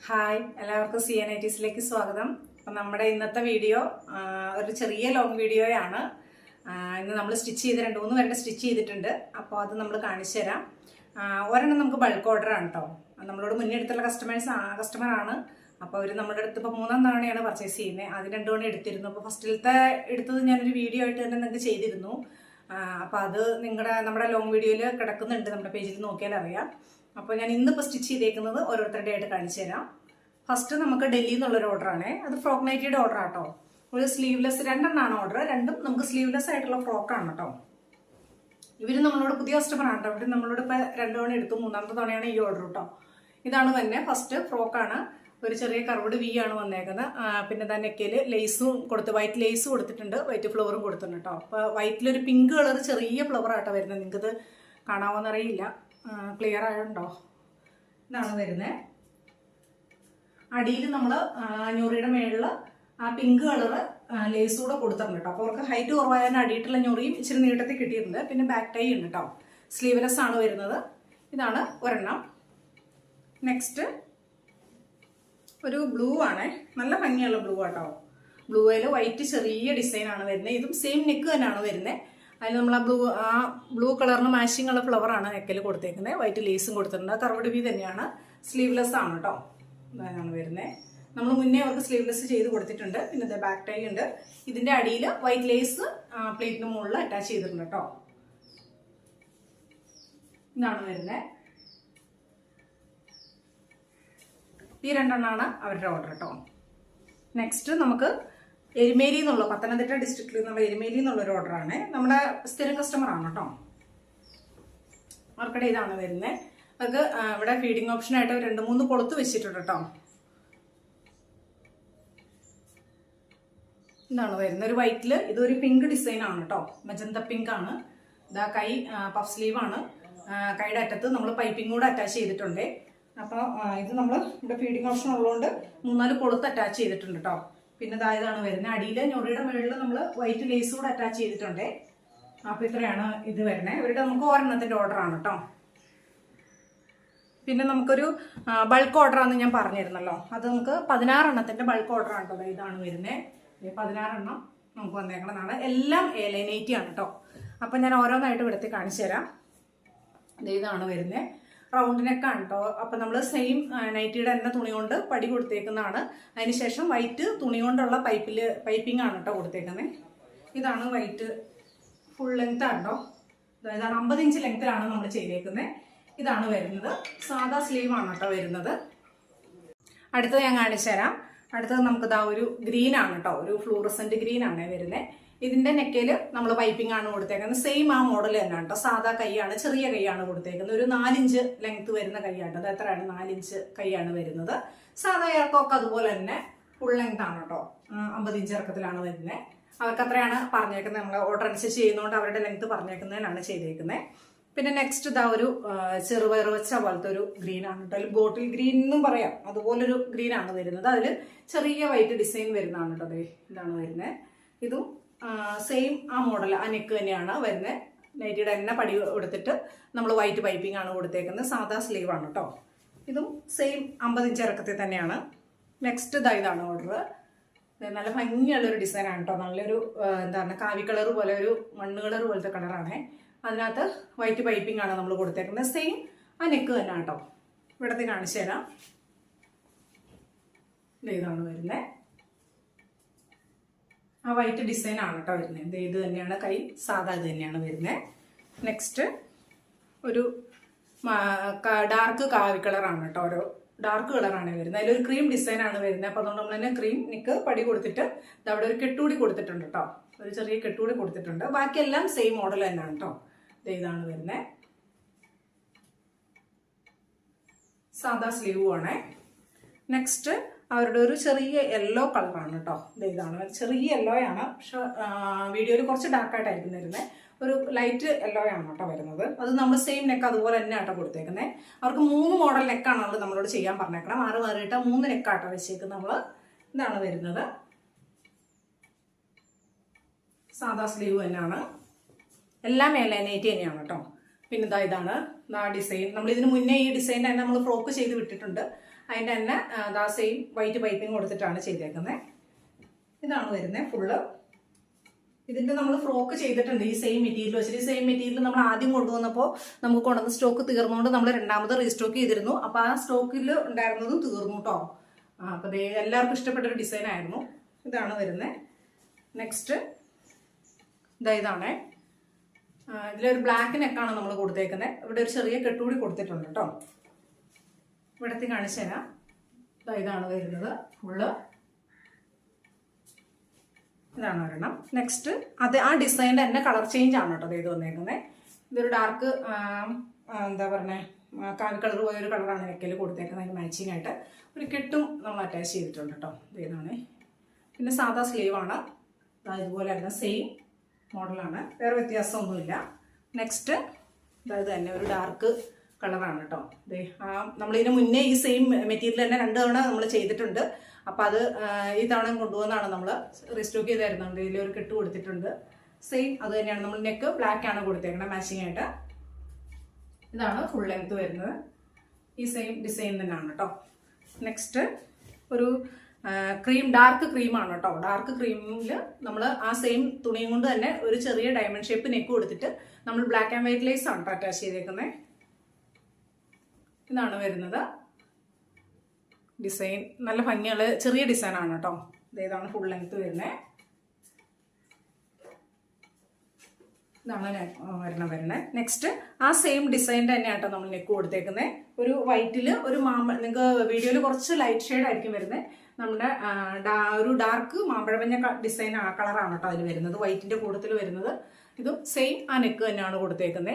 Hi എല്ലാവർക്കും CNITസിലേക്ക് സ്വാഗതം. അപ്പം നമ്മുടെ ഇന്നത്തെ വീഡിയോ ഒരു ചെറിയ ലോങ് വീഡിയോയാണ്. ഇന്ന് നമ്മൾ സ്റ്റിച്ച് ചെയ്ത് 2-3 പേരുടെ സ്റ്റിച്ച് ചെയ്തിട്ടുണ്ട്. അപ്പോൾ അത് നമ്മൾ കാണിച്ചു തരാം. ഒരെണ്ണം നമുക്ക് ബൾക്ക് ഓർഡറാണ് കേട്ടോ. നമ്മളോട് മുന്നേ എടുത്തുള്ള കസ്റ്റമറാണ്. അപ്പോൾ അവർ നമ്മുടെ അടുത്ത് ഇപ്പോൾ 3-ാം തവണയാണ് പർച്ചേസ് ചെയ്യുന്നത്. ആദ്യം 2 തവണ എടുത്തിരുന്നു. അപ്പോൾ ഫസ്റ്റിലത്തെ എടുത്തത് ഞാനൊരു വീഡിയോ ആയിട്ട് തന്നെ നിങ്ങൾക്ക് ചെയ്തിരുന്നു. അപ്പോൾ അത് നമ്മുടെ ലോങ് വീഡിയോയിൽ കിടക്കുന്നുണ്ട്, നമ്മുടെ പേജിൽ നോക്കിയാൽ അറിയാം. അപ്പോൾ ഞാൻ ഇന്നിപ്പോൾ സ്റ്റിച്ച് ചെയ്തേക്കുന്നത് ഓരോരുത്തരുടെ ആയിട്ട് കാണിച്ചു തരാം. ഫസ്റ്റ് നമുക്ക് ഡൽഹിയിൽ നിന്നുള്ളൊരു ഓർഡറാണ്. അത് ഫ്രോക്ക് നൈറ്റിയുടെ ഓർഡർ ആട്ടോ. ഒരു സ്ലീവ്ലെസ് 2 ഓർഡർ. രണ്ടും നമുക്ക് സ്ലീവ്ലെസ് ആയിട്ടുള്ള ഫ്രോക്കാണ് കേട്ടോ. ഇവർ നമ്മളോട് പുതിയ കസ്റ്റമറാണ് കേട്ടോ. ഇവർ നമ്മളോട് ഇപ്പോൾ 2 തവണ എടുത്തു, 3-ാമത്തെ തവണയാണ് ഈ ഓർഡർ കേട്ടോ. ഇതാണ് തന്നെ ഫസ്റ്റ് ഫ്രോക്കാണ്. ഒരു ചെറിയ കർവ്ഡ് വി ആണ് വന്നേക്കുന്നത്. പിന്നെ തന്നെ നെക്കയിൽ ലേസും വൈറ്റ് ലേസും കൊടുത്തിട്ടുണ്ട്, വൈറ്റ് ഫ്ലവറും കൊടുത്തിട്ടുണ്ട് കേട്ടോ. അപ്പോൾ വൈറ്റിലൊരു പിങ്ക് കളർ ചെറിയ ഫ്ലവർ ആട്ടോ വരുന്നത്. നിങ്ങൾക്കിത് കാണാമെന്നറിയില്ല, ക്ലിയർ ആയുണ്ടോ? ഇതാണ് വരുന്നത്. അടിയിൽ നമ്മൾ ഞൊറിയുടെ മേളിൽ ആ പിങ്ക് കളറ് ലേസ് കൂടെ കൊടുത്തിട്ടുണ്ട് കേട്ടോ. അപ്പോൾ അവർക്ക് ഹൈറ്റ് കുറവായതിന് അടിയിട്ടുള്ള ഞൊറിയും ഇച്ചിരി നീട്ടത്തിൽ കിട്ടിയിട്ടുണ്ട്. പിന്നെ ബാക്ക് ടൈ ഉണ്ട് കേട്ടോ. സ്ലീവ്ലെസ് ആണ് വരുന്നത്. ഇതാണ് ഒരെണ്ണം. നെക്സ്റ്റ് ഒരു ബ്ലൂ ആണ്. നല്ല ഭംഗിയുള്ള ബ്ലൂ ആട്ടോ. ബ്ലൂയിൽ വൈറ്റ് ചെറിയ ഡിസൈൻ ആണ് വരുന്നത്. ഇതും സെയിം നെക്ക് തന്നെയാണ് വരുന്നത്. അതിൽ നമ്മൾ ആ ബ്ലൂ കളറിന് മാച്ചിങ് ഉള്ള ഫ്ലവറാണ് നെക്കിൽ കൊടുത്തേക്കുന്നത്. വൈറ്റ് ലേസും കൊടുത്തിട്ടുണ്ട്. കർവ്ഡ് വി തന്നെയാണ്. സ്ലീവ്ലെസ് ആണ് കേട്ടോ. ഇതാണ് വരുന്നത്. നമ്മൾ മുന്നേ അവർക്ക് സ്ലീവ്ലെസ് ചെയ്ത് കൊടുത്തിട്ടുണ്ട്. പിന്നെ ബാക്ക് ടൈ ഉണ്ട്. ഇതിന്റെ അടിയിൽ വൈറ്റ് ലേസ് പ്ലേറ്റിന് മുകളിൽ അറ്റാച്ച് ചെയ്തിട്ടുണ്ട് കേട്ടോ. ഇതാണ് വരുന്നത്. ഈ 2 അവരുടെ ഓർഡർ കേട്ടോ. നെക്സ്റ്റ് നമുക്ക് എരുമേലി എന്നുള്ള പത്തനംതിട്ട ഡിസ്ട്രിക്റ്റിൽ നിന്നുള്ള എരുമേലി എന്നുള്ളൊരു ഓർഡറാണ്. നമ്മുടെ സ്ഥിരം കസ്റ്റമറാണ് കേട്ടോ. അവർക്കിടെ ഇതാണ് വരുന്നത്. അവർക്ക് ഇവിടെ ഫീഡിങ് ഓപ്ഷനായിട്ട് 2-3 കൊളുത്ത് വെച്ചിട്ടുണ്ട് കേട്ടോ. ഇതാണ് വരുന്നത്. ഒരു വൈറ്റിൽ ഇതൊരു പിങ്ക് ഡിസൈൻ ആണ് കേട്ടോ. മജന്ത പിങ്ക് ആണ്. ഇതാ കൈ പഫ് സ്ലീവ് ആണ്. കൈയുടെ അറ്റത്ത് നമ്മൾ പൈപ്പിംഗ് കൂടെ അറ്റാച്ച് ചെയ്തിട്ടുണ്ട്. അപ്പോൾ ഇത് നമ്മൾ ഇവിടെ ഫീഡിങ് ഓപ്ഷൻ ഉള്ളതുകൊണ്ട് 3-4 കൊളുത്ത് അറ്റാച്ച് ചെയ്തിട്ടുണ്ട് കേട്ടോ. പിന്നെ ഇതാണ് വരുന്നത്. അടിയിൽ ഞൊറിയുടെ മുകളിൽ നമ്മൾ വൈറ്റ് ലേസ് കൂടെ അറ്റാച്ച് ചെയ്തിട്ടുണ്ട്. അപ്പോൾ ഇത്രയാണ് ഇത് വരുന്നത്. ഇവരുടെ നമുക്ക് ഒരെണ്ണത്തിൻ്റെ ഓർഡറാണ് കേട്ടോ. പിന്നെ നമുക്കൊരു ബൾക്ക് ഓർഡറാണെന്ന് ഞാൻ പറഞ്ഞിരുന്നല്ലോ. അത് നമുക്ക് 16 എണ്ണത്തിൻ്റെ ബൾക്ക് ഓർഡറാണ് കേട്ടോ. ഇതാണ് വരുന്നത്. 16 എണ്ണം നമുക്ക് വന്നേക്കണതാണ്. എല്ലാം A-line 80 ആണ് കേട്ടോ. അപ്പം ഞാൻ ഓരോന്നായിട്ട് ഇവിടുത്തെ കാണിച്ചു തരാം. ഇതാണ് വരുന്നത്. റൗണ്ട് നെക്കാണ് കേട്ടോ. അപ്പം നമ്മൾ സെയിം നൈറ്റിയുടെ തന്നെ തുണി കൊണ്ട് പടി കൊടുത്തേക്കുന്നതാണ്. അതിനുശേഷം വൈറ്റ് തുണി കൊണ്ടുള്ള പൈപ്പിംഗ് ആണ് കേട്ടോ കൊടുത്തേക്കുന്നത്. ഇതാണ് വൈറ്റ് ഫുൾ ലെങ്ത് ആണ് കേട്ടോ. ഇതാണ് 50 ഇഞ്ച് ലെങ്ത്തിലാണ് നമ്മൾ ചെയ്തേക്കുന്നത്. ഇതാണ് വരുന്നത്. സാധാ സ്ലീവ് ആണ് കേട്ടോ വരുന്നത്. അടുത്തത് ഞാൻ കാണിച്ചു തരാം. അടുത്തത് നമുക്ക് ഒരു ഗ്രീൻ ആണ് കേട്ടോ. ഒരു ഫ്ലൂറസെന്റ് ഗ്രീൻ ആണ് വരുന്നത്. ഇതിന്റെ നെക്കയിൽ നമ്മൾ പൈപ്പിംഗ് ആണ് കൊടുത്തേക്കുന്നത്. സെയിം ആ മോഡൽ തന്നെ കേട്ടോ. സാധാ കൈയാണ്, ചെറിയ കൈയാണ് കൊടുത്തേക്കുന്നത്. ഒരു 4 ഇഞ്ച് ലെങ്ത് വരുന്ന കൈയാണ്. അത് എത്രയാണ്? 4 ഇഞ്ച് കൈയാണ് വരുന്നത്. സാധാ ഇറക്കമൊക്കെ അതുപോലെ തന്നെ ഫുൾ ലെങ്ത് ആണ് കേട്ടോ. 50 ഇഞ്ച് ഇറക്കത്തിലാണ് വരുന്നത്. അവർക്ക് അത്രയാണ് പറഞ്ഞേക്കുന്നത്. നമ്മൾ ഓർഡർ അനുസരിച്ച് ചെയ്യുന്നതുകൊണ്ട് അവരുടെ ലെങ്ത് പറഞ്ഞേക്കുന്നതിനാണ് ചെയ്തേക്കുന്നത്. പിന്നെ നെക്സ്റ്റ് ഒരു ചെറുപയർ വെച്ച പോലത്തെ ഒരു ഗ്രീൻ ആണ് കേട്ടോ. അതിൽ ബോട്ടിൽ ഗ്രീൻ എന്നും പറയാം. അതുപോലൊരു ഗ്രീൻ ആണ് വരുന്നത്. അതിൽ ചെറിയ വൈറ്റ് ഡിസൈൻ വരുന്നതാണ് കേട്ടോ. ഇതാണ് വരുന്നത്. ഇതും സെയിം ആ മോഡൽ, ആ നെക്ക് തന്നെയാണ് വരുന്നത്. നൈറ്റിയുടെ തന്നെ പടി കൊടുത്തിട്ട് നമ്മൾ വൈറ്റ് പൈപ്പിംഗ് ആണ് കൊടുത്തേക്കുന്നത്. സാധാ സ്ലീവ് ആണ് കേട്ടോ. ഇതും സെയിം 50 ഇഞ്ച് ഇറക്കത്തിൽ തന്നെയാണ്. നെക്സ്റ്റ് ഇതാണ് ഓർഡർ. നല്ല ഭംഗിയുള്ളൊരു ഡിസൈനാണ് കേട്ടോ. നല്ലൊരു എന്താണ് കാവി കളർ പോലെ, ഒരു മണ്ണ് കളർ പോലത്തെ കളറാണ്. അതിനകത്ത് വൈറ്റ് പൈപ്പിംഗ് ആണ് നമ്മൾ കൊടുത്തേക്കുന്നത്. സെയിം ആ നെക്ക് തന്നെ കേട്ടോ. ഇവിടത്തെ കാണിച്ചു തരാം. ഇതാണ് വരുന്നത്. ആ വൈറ്റ് ഡിസൈൻ ആണ് കേട്ടോ വരുന്നത്. ഇത് തന്നെയാണ് കൈ. സാധാ ഇത് തന്നെയാണ് വരുന്നത്. നെക്സ്റ്റ് ഒരു ഡാർക്ക് കാവി കളറാണ് കേട്ടോ. ഒരു ഡാർക്ക് കളറാണ് വരുന്നത്. അതിലൊരു ക്രീം ഡിസൈൻ ആണ് വരുന്നത്. അപ്പോൾ അതുകൊണ്ട് നമ്മൾ തന്നെ ക്രീം നിക്ക് പടി കൊടുത്തിട്ട് അവിടെ ഒരു കെട്ടുകൂടി കൊടുത്തിട്ടുണ്ട് കേട്ടോ. ഒരു ചെറിയ കെട്ടുകൂടി കൊടുത്തിട്ടുണ്ട്. ബാക്കിയെല്ലാം സെയിം മോഡൽ തന്നെയാണ് കേട്ടോ. ഇതാണ് വരുന്നത്. സാധാ സ്ലീവും ആണ്. നെക്സ്റ്റ് അവരുടെ ഒരു ചെറിയ യെല്ലോ കളറാണ് കേട്ടോ. ഇതാണ് ചെറിയ യെല്ലോ ആണ്. പക്ഷെ വീഡിയോയിൽ കുറച്ച് ഡാർക്കായിട്ടായിരിക്കും വരുന്നത്. ഒരു ലൈറ്റ് യെല്ലോ ആണ് കേട്ടോ വരുന്നത്. അത് നമ്മൾ സെയിം നെക്ക് അതുപോലെ തന്നെ ആട്ടോ കൊടുത്തേക്കുന്നത്. അവർക്ക് 3 മോഡൽ നെക്കാണുള്ളത് നമ്മളോട് ചെയ്യാൻ പറഞ്ഞേക്കണം. 6 മാറിയിട്ട് 3 നെക്കാട്ടോ വെച്ചേക്കുന്നത് നമ്മൾ. ഇതാണ് വരുന്നത്. സാധാ സ്ലീവ് തന്നെയാണ്. എല്ലാം A-line 80 തന്നെയാണ് കേട്ടോ. പിന്നെ ഇതാണ് ഡിസൈൻ. നമ്മൾ ഇതിന് മുന്നേ ഈ ഡിസൈൻ നമ്മൾ ഫ്രോക്ക് ചെയ്ത് വിട്ടിട്ടുണ്ട്. അതിൻ്റെ തന്നെ ദാ സെയിം വൈറ്റ് പൈപ്പിംഗ് കൊടുത്തിട്ടാണ് ചെയ്തേക്കുന്നത്. ഇതാണ് വരുന്നത് ഫുള്ള്. ഇതിന്റെ നമ്മൾ ഫ്രോക്ക് ചെയ്തിട്ടുണ്ട് ഈ സെയിം മെറ്റീരിയൽ വെച്ചിട്ട്. ഈ സെയിം മെറ്റീരിയൽ നമ്മൾ ആദ്യം കൊണ്ടുവന്നപ്പോൾ നമുക്ക് കൊണ്ടുവന്ന സ്റ്റോക്ക് തീർന്നുകൊണ്ട് നമ്മൾ രണ്ടാമത് റീസ്റ്റോക്ക് ചെയ്തിരുന്നു. അപ്പോൾ ആ സ്റ്റോക്കിൽ ഉണ്ടായിരുന്നതും തീർന്നു കേട്ടോ. അപ്പോൾ ഇത് എല്ലാവർക്കും ഇഷ്ടപ്പെട്ടൊരു ഡിസൈൻ ആയിരുന്നു. ഇതാണ് വരുന്നത്. നെക്സ്റ്റ് ഇതാണേ. ഇതിലൊരു ബ്ലാക്ക് നെക്കാണ് നമ്മൾ കൊടുത്തേക്കുന്നത്. ഇവിടെ ഒരു ചെറിയ കെട്ടുകൂടി കൊടുത്തിട്ടുണ്ട് കേട്ടോ. ഇവിടത്തെ കാണിച്ചു തരാം. ഇതാണ് വരുന്നത് ഫുള്ള്. ഇതാണ് ഒരെണ്ണം. നെക്സ്റ്റ് അത് ആ ഡിസൈൻ്റെ തന്നെ കളർ ചേഞ്ച് ആണ് കേട്ടോ ഇത് വന്നേക്കുന്നത്. ഇതൊരു ഡാർക്ക് എന്താ പറയുക കാവി കളർ പോയൊരു കളറാണ് നെക്കിൽ കൊടുത്തേക്കുന്നത്. അതിന് മാച്ചിങ് ആയിട്ട് ഒരു കെട്ടും നമ്മൾ അറ്റാച്ച് ചെയ്തിട്ടുണ്ട് കേട്ടോ. ഇതാണ്. പിന്നെ സാധാ സ്ലീവാണ്. ഇതുപോലെ തന്നെ സെയിം മോഡലാണ്, വേറെ വ്യത്യാസമൊന്നുമില്ല. നെക്സ്റ്റ് ഇത് തന്നെ ഒരു ഡാർക്ക് കളറാണ് കേട്ടോ. നമ്മളിതിന് മുന്നേ ഈ സെയിം മെറ്റീരിയൽ തന്നെ 2 തവണ നമ്മൾ ചെയ്തിട്ടുണ്ട്. അപ്പം അത് ഈ തവണ കൊണ്ടുവന്നാണ് നമ്മൾ റീസ്റ്റോക്ക് ചെയ്തായിരുന്നുണ്ട്. ഇതിലൊരു കെട്ട് കൊടുത്തിട്ടുണ്ട്. സെയിം അത് തന്നെയാണ്. നമ്മൾ നെക്ക് ബ്ലാക്ക് ആണ് കൊടുത്തേക്കുന്നത് മാച്ചിങ് ആയിട്ട്. ഇതാണ് ഫുൾ ലെങ്ത് വരുന്നത്. ഈ സെയിം ഡിസൈൻ തന്നെയാണ് കേട്ടോ. നെക്സ്റ്റ് ഒരു ഡാർക്ക് ക്രീമാണ് കേട്ടോ. ഡാർക്ക് ക്രീമിൽ നമ്മൾ ആ സെയിം തുണിയും കൊണ്ട് തന്നെ ഒരു ചെറിയ ഡയമണ്ട് ഷേപ്പ് നെക്ക് കൊടുത്തിട്ട് നമ്മൾ ബ്ലാക്ക് ആൻഡ് വൈറ്റ് ലേസ് ആണ് അറ്റാച്ച് ചെയ്തേക്കുന്നത്. ഇതാണ് വരുന്നത് ഡിസൈൻ. നല്ല ഭംഗിയുള്ള ചെറിയ ഡിസൈനാണ് കേട്ടോ. ഇതാണ് ഫുൾ ലെങ്ത് വരുന്നത്. ഇതാണ് വരുന്നത്. നെക്സ്റ്റ് ആ സെയിം ഡിസൈൻ്റെ തന്നെയാട്ടോ നമ്മൾ നെക്ക് കൊടുത്തേക്കുന്നത്. ഒരു വൈറ്റിൽ ഒരു നിങ്ങൾക്ക് വീഡിയോയിൽ കുറച്ച് ലൈറ്റ് ഷെയ്ഡ് ആയിരിക്കും വരുന്നത്. നമ്മുടെ ഒരു ഡാർക്ക് മാമ്പഴമഞ്ഞ ഡിസൈൻ കളറാണ് കേട്ടോ അതിൽ വരുന്നത്. വൈറ്റിൻ്റെ കൂട്ടത്തിൽ വരുന്നത്. ഇതും സെയിം ആ നെക്ക് തന്നെയാണ് കൊടുത്തേക്കുന്നത്.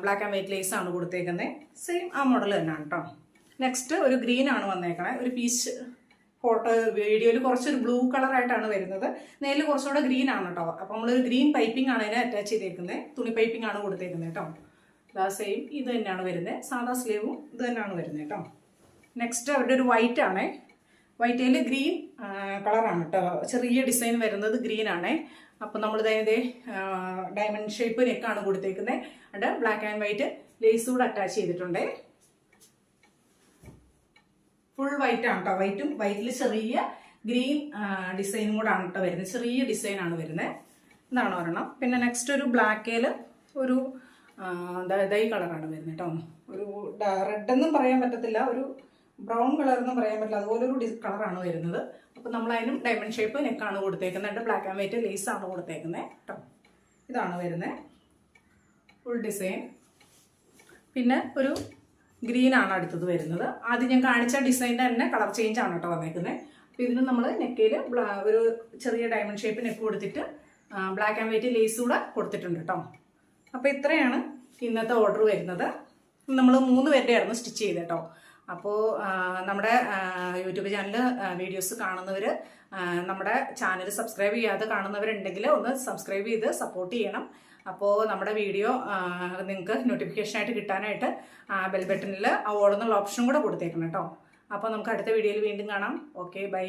ബ്ലാക്ക് ആൻഡ് വൈറ്റ് ലേസ് ആണ് കൊടുത്തേക്കുന്നത്. സെയിം ആ മോഡൽ തന്നെയാണ് കേട്ടോ. നെക്സ്റ്റ് ഒരു ഗ്രീൻ ആണ് വന്നേക്കണേ. ഒരു പീച്ച് ഫോട്ടോ വീഡിയോയിൽ കുറച്ചൊരു ബ്ലൂ കളറായിട്ടാണ് വരുന്നത്. നേരിൽ കുറച്ചുകൂടെ ഗ്രീൻ ആണ് കേട്ടോ. അപ്പം നമ്മളൊരു ഗ്രീൻ പൈപ്പിംഗ് ആണ് അതിനെ അറ്റാച്ച് ചെയ്തേക്കുന്നത്. തുണി പൈപ്പിംഗ് ആണ് കൊടുത്തേക്കുന്നത് കേട്ടോ. സെയിം ഇത് തന്നെയാണ് വരുന്നത്. സാധാ സ്ലീവും ഇത് തന്നെയാണ് വരുന്നത് കേട്ടോ. നെക്സ്റ്റ് അവരുടെ ഒരു വൈറ്റ് ആണേ. വൈറ്റിൽ ഗ്രീൻ കളറാണ് കേട്ടോ. ചെറിയ ഡിസൈൻ വരുന്നത് ഗ്രീൻ ആണേ. അപ്പം നമ്മളിതേ ഡയമണ്ട് ഷേപ്പ് നെക്കാണ് കൊടുത്തേക്കുന്നത്. അവിടെ ബ്ലാക്ക് ആൻഡ് വൈറ്റ് ലേസ് കൂടെ അറ്റാച്ച് ചെയ്തിട്ടുണ്ട്. ഫുൾ വൈറ്റ് ആണ് കേട്ടോ. വൈറ്റിൽ ചെറിയ ഗ്രീൻ ഡിസൈനും കൂടെ ആണ് കേട്ടോ വരുന്നത്. ചെറിയ ഡിസൈൻ ആണ് വരുന്നത്. ഇതാണ് ഒരെണ്ണം. പിന്നെ നെക്സ്റ്റ് ഒരു ബ്ലാക്കിൽ ഒരു ഈ കളറാണ് വരുന്നത് കേട്ടോ. ഒരു റെഡ് എന്നും പറയാൻ പറ്റത്തില്ല, ഒരു ബ്രൗൺ കളർ എന്നും പറയാൻ പറ്റില്ല, അതുപോലൊരു കളറാണ് വരുന്നത്. അപ്പം നമ്മളതിനും ഡയമണ്ട് ഷേപ്പ് നെക്കാണ് കൊടുത്തേക്കുന്നത്. ബ്ലാക്ക് ആൻഡ് വൈറ്റ് ലേസ് ആണ് കൊടുത്തേക്കുന്നത് കേട്ടോ. ഇതാണ് വരുന്നത് ഫുൾ ഡിസൈൻ. പിന്നെ ഒരു ഗ്രീൻ ആണ് അടുത്തത് വരുന്നത്. ആദ്യം ഞാൻ കാണിച്ച ഡിസൈൻ്റെ തന്നെ കളർ ചേഞ്ച് ആണ് കേട്ടോ വന്നേക്കുന്നത്. അപ്പോൾ ഇതിന് നമ്മൾ നെക്കയിൽ ഒരു ചെറിയ ഡയമണ്ട് ഷേപ്പ് നെക്ക് കൊടുത്തിട്ട് ബ്ലാക്ക് ആൻഡ് വൈറ്റ് ലേസ് കൂടെ കൊടുത്തിട്ടുണ്ട് കേട്ടോ. അപ്പോൾ ഇത്രയാണ് ഇന്നത്തെ ഓർഡർ വരുന്നത്. നമ്മൾ 3 പേരുടെ ആയിരുന്നു സ്റ്റിച്ച് ചെയ്ത് കേട്ടോ. അപ്പോൾ നമ്മുടെ യൂട്യൂബ് ചാനൽ വീഡിയോസ് കാണുന്നവർ നമ്മുടെ ചാനൽ സബ്സ്ക്രൈബ് ചെയ്യാതെ കാണുന്നവരുണ്ടെങ്കിൽ ഒന്ന് സബ്സ്ക്രൈബ് ചെയ്ത് സപ്പോർട്ട് ചെയ്യണം. അപ്പോൾ നമ്മുടെ വീഡിയോ നിങ്ങൾക്ക് നോട്ടിഫിക്കേഷനായിട്ട് കിട്ടാനായിട്ട് ബെൽ ബട്ടണിൽ ആ ഓൾ എന്നുള്ള ഓപ്ഷൻ കൂടെ കൊടുത്തേക്കണം കേട്ടോ. അപ്പോൾ നമുക്ക് അടുത്ത വീഡിയോയിൽ വീണ്ടും കാണാം. Okay, by.